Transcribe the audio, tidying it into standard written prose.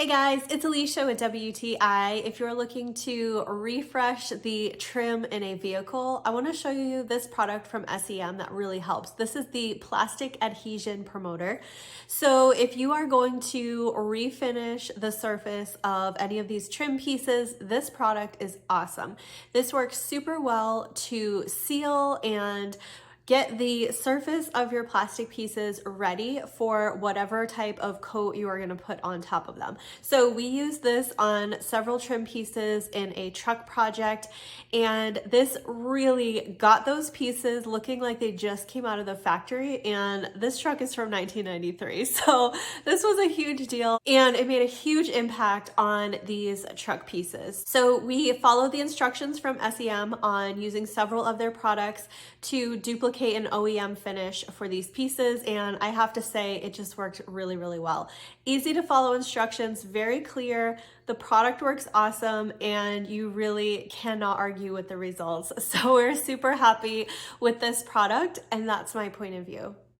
Hey guys, it's Alicia with WTI. If you're looking to refresh the trim in a vehicle, I want to show you this product from SEM that really helps. This is the Plastic Adhesion Promoter. So if you are going to refinish the surface of any of these trim pieces, this product is awesome. This works super well to seal and get the surface of your plastic pieces ready for whatever type of coat you are going to put on top of them. So we use this on several trim pieces in a truck project, and this really got those pieces looking like they just came out of the factory, and this truck is from 1993. So this was a huge deal, and it made a huge impact on these truck pieces. So we followed the instructions from SEM on using several of their products to duplicate an OEM finish for these pieces, and I have to say it just worked really, really well. Easy to follow instructions, very clear, the product works awesome, and you really cannot argue with the results. So we're super happy with this product, and that's my point of view.